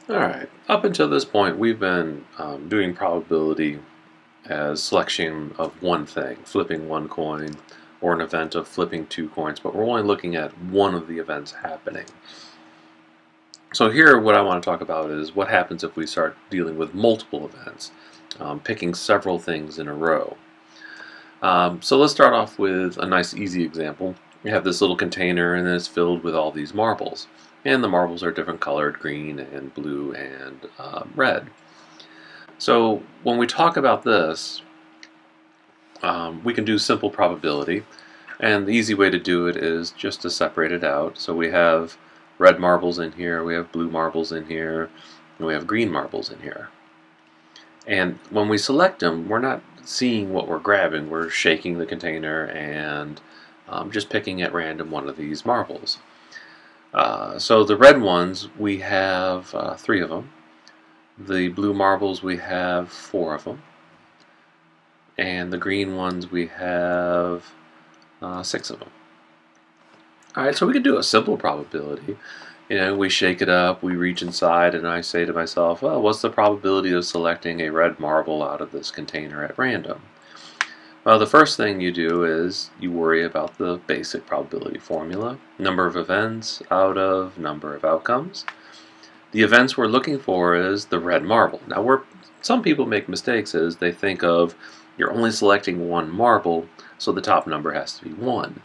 Alright, up until this point we've been doing probability as selection of one thing, flipping one coin, or an event of flipping two coins, but we're only looking at one of the events happening. So here what I want to talk about is what happens if we start dealing with multiple events, picking several things in a row. So let's start off with a nice easy example. We have this little container and it's filled with all these marbles. And the marbles are different colored, green and blue and red. So when we talk about this, we can do simple probability. And the easy way to do it is just to separate it out. So we have red marbles in here, we have blue marbles in here, and we have green marbles in here. And when we select them, we're not seeing what we're grabbing. We're shaking the container and just picking at random one of these marbles. So the red ones, we have 3 of them. The blue marbles, we have 4 of them. And the green ones, we have 6 of them. Alright, so we can do a simple probability. You know, we shake it up, we reach inside, and I say to myself, well, what's the probability of selecting a red marble out of this container at random? Well, the first thing you do is you worry about the basic probability formula. Number of events out of number of outcomes. The events we're looking for is the red marble. Now, some people make mistakes is they think of you're only selecting one marble, so the top number has to be 1.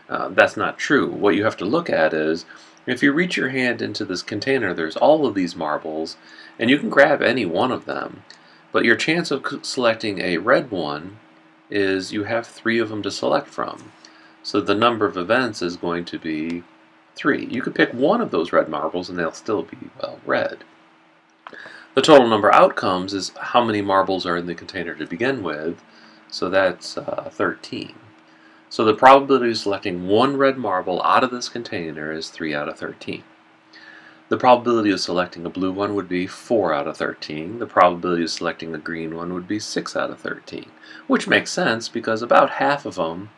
That's not true. What you have to look at is if you reach your hand into this container, there's all of these marbles, and you can grab any one of them, but your chance of selecting a red one is you have 3 of them to select from. So the number of events is going to be 3. You could pick one of those red marbles and they'll still be, well, red. The total number of outcomes is how many marbles are in the container to begin with, so that's 13. So the probability of selecting one red marble out of this container is 3 out of 13. The probability of selecting a blue one would be 4 out of 13. The probability of selecting a green one would be 6 out of 13, which makes sense because about half of them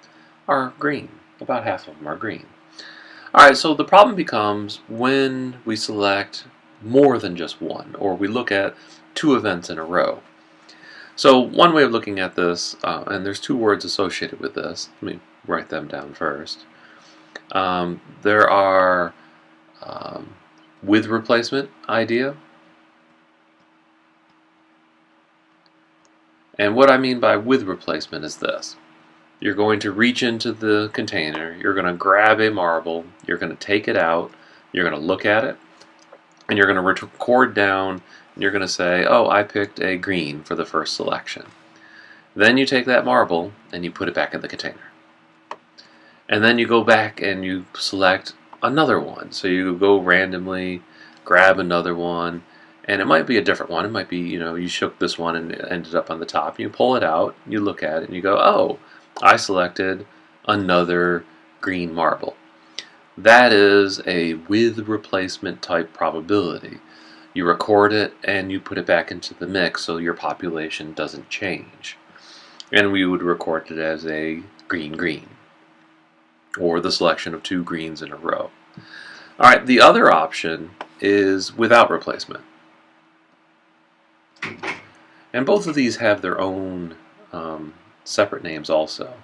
are green. About half of them are green. Alright, so the problem becomes when we select more than just one, or we look at 2 events in a row. So one way of looking at this, and there's 2 words associated with this. Let me write them down first. There are with replacement idea. And what I mean by with replacement is this. You're going to reach into the container, you're going to grab a marble, you're going to take it out, you're going to look at it, and you're going to record down, and you're going to say, oh, I picked a green for the first selection. Then you take that marble and you put it back in the container. And then you go back and you select another one. So you go randomly, grab another one, and it might be a different one. It might be, you shook this one and it ended up on the top. You pull it out, you look at it, and you go, oh, I selected another green marble. That is a with replacement type probability. You record it and you put it back into the mix so your population doesn't change. And we would record it as a green-green, or the selection of 2 greens in a row. Alright, the other option is without replacement. And both of these have their own separate names also.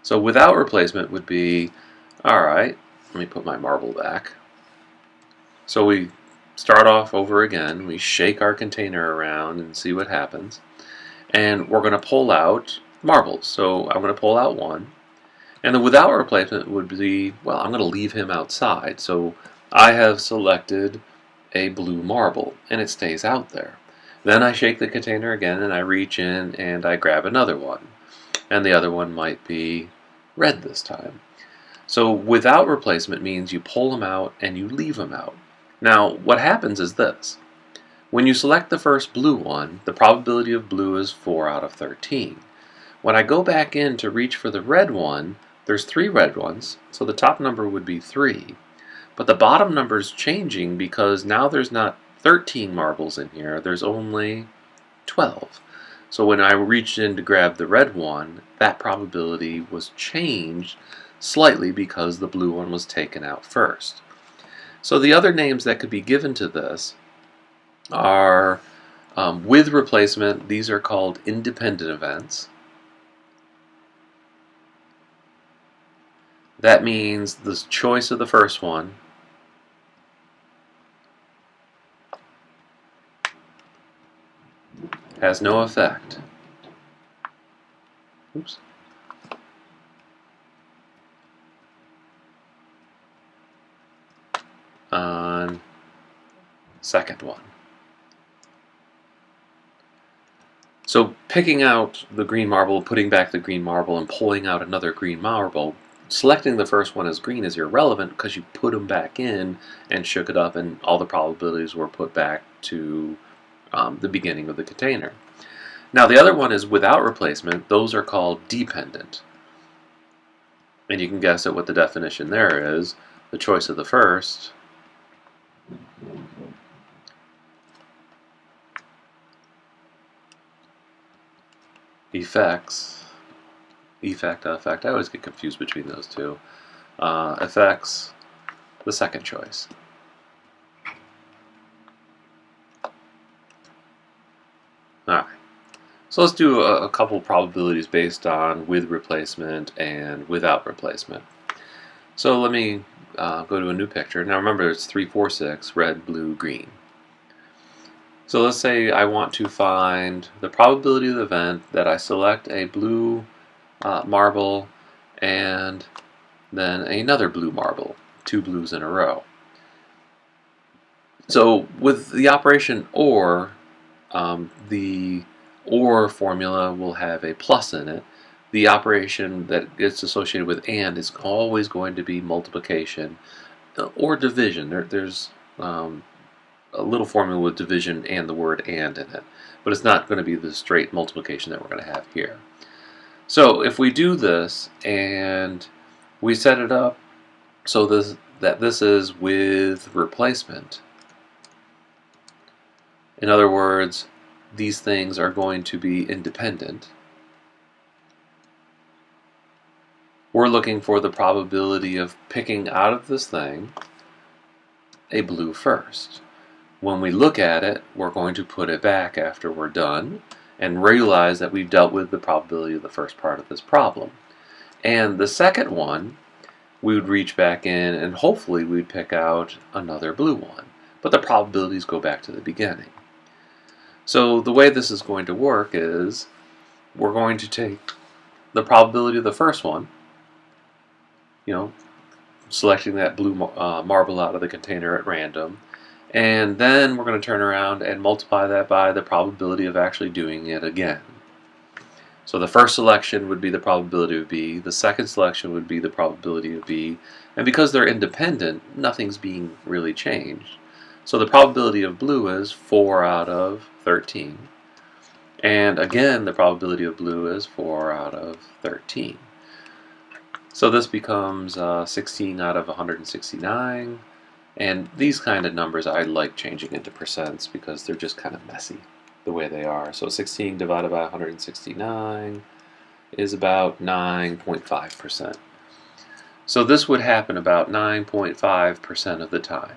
So without replacement would be, alright, let me put my marble back. So we start off over again, we shake our container around and see what happens. And we're going to pull out marbles. So I'm going to pull out one. And the without replacement would be, well, I'm going to leave him outside. So I have selected a blue marble, and it stays out there. Then I shake the container again, and I reach in and I grab another one. And the other one might be red this time. So without replacement means you pull them out and you leave them out. Now, what happens is this. When you select the first blue one, the probability of blue is 4 out of 13. When I go back in to reach for the red one, there's 3 red ones, so the top number would be 3. But the bottom number is changing because now there's not 13 marbles in here, there's only 12. So when I reached in to grab the red one, that probability was changed slightly because the blue one was taken out first. So the other names that could be given to this are with replacement. These are called independent events. That means the choice of the first one has no effect. Oops. On second one. So picking out the green marble, putting back the green marble, and pulling out another green marble, selecting the first one as green is irrelevant because you put them back in and shook it up, and all the probabilities were put back to the beginning of the container. Now the other one is without replacement. Those are called dependent. And you can guess at what the definition there is. The choice of the first effect, I always get confused between those two, affects the second choice. Alright, so let's do a couple probabilities based on with replacement and without replacement. So let me go to a new picture. Now remember, it's 3, 4, 6, red, blue, green. So let's say I want to find the probability of the event that I select a blue marble and then another blue marble, 2 blues in a row. So with the operation OR, the OR formula will have a plus in it. The operation that gets associated with AND is always going to be multiplication or division. There's a little formula with division and the word AND in it, but it's not going to be the straight multiplication that we're going to have here. So if we do this and we set it up so that this is with replacement, in other words, these things are going to be independent, we're looking for the probability of picking out of this thing a blue first. When we look at it, we're going to put it back after we're done and realize that we've dealt with the probability of the first part of this problem. And the second one, we would reach back in and hopefully we'd pick out another blue one. But the probabilities go back to the beginning. So the way this is going to work is we're going to take the probability of the first one, selecting that blue marble out of the container at random, and then we're going to turn around and multiply that by the probability of actually doing it again. So the first selection would be the probability of B, the second selection would be the probability of B, and because they're independent, nothing's being really changed. So the probability of blue is 4 out of 13. And again, the probability of blue is 4 out of 13. So this becomes 16 out of 169. And these kind of numbers I like changing into percents because they're just kind of messy the way they are. So 16 divided by 169 is about 9.5%. So this would happen about 9.5% of the time.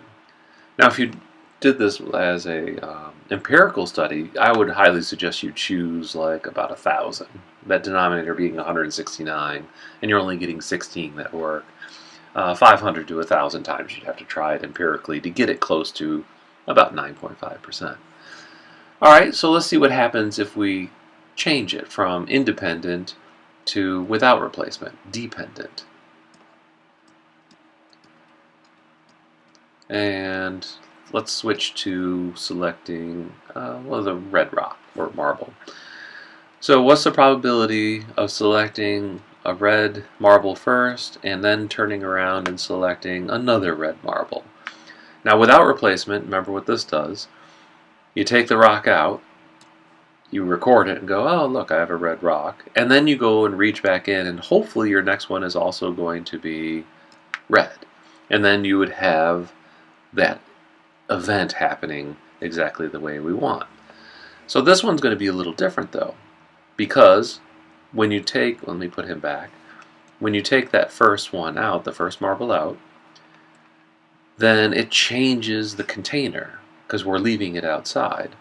Now if you did this as a empirical study, I would highly suggest you choose like about 1,000. That denominator being 169, and you're only getting 16 that work. 500 to 1,000 times you'd have to try it empirically to get it close to about 9.5%. Alright, so let's see what happens if we change it from independent to without replacement, dependent. And let's switch to selecting the red rock or marble. So what's the probability of selecting a red marble first and then turning around and selecting another red marble? Now without replacement, remember what this does. You take the rock out, you record it and go, oh look, I have a red rock, and then you go and reach back in and hopefully your next one is also going to be red. And then you would have that event happening exactly the way we want. So this one's going to be a little different though, because when you take, let me put him back, when you take that first one out, the first marble out, then it changes the container. because we're leaving it outside.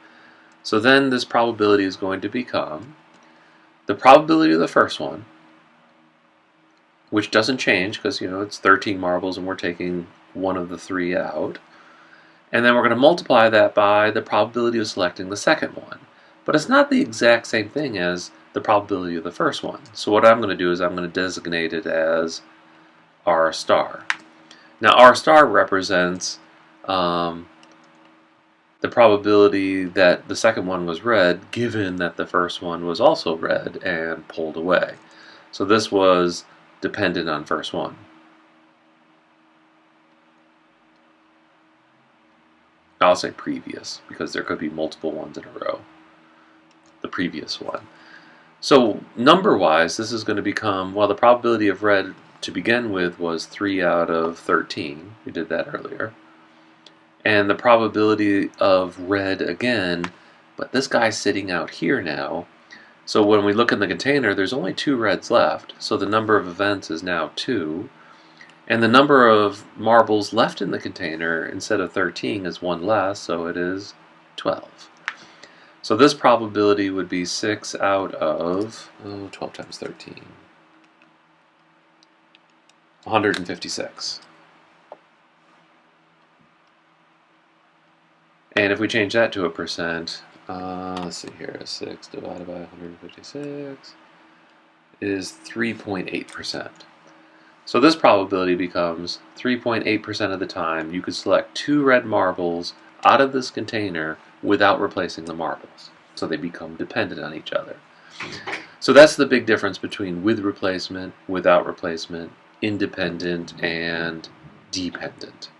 So then this probability is going to become the probability of the first one, which doesn't change because it's 13 marbles and we're taking one of the 3 out. And then we're going to multiply that by the probability of selecting the second one. But it's not the exact same thing as the probability of the first one. So what I'm going to do is I'm going to designate it as R star. Now R star represents the probability that the second one was read, given that the first one was also read and pulled away. So this was dependent on first one. I'll say previous, because there could be multiple ones in a row. The previous one. So number-wise, this is going to become, well, the probability of read to begin with was 3 out of 13. We did that earlier. And the probability of read again, but this guy's sitting out here now. So when we look in the container, there's only 2 reds left. So the number of events is now 2. And the number of marbles left in the container, instead of 13, is 1 less, so it is 12. So this probability would be 6 out of 12 times 13. 156. And if we change that to a percent, let's see here, 6 divided by 156 is 3.8%. So this probability becomes 3.8% of the time you could select 2 red marbles out of this container without replacing the marbles. So they become dependent on each other. So that's the big difference between with replacement, without replacement, independent, and dependent.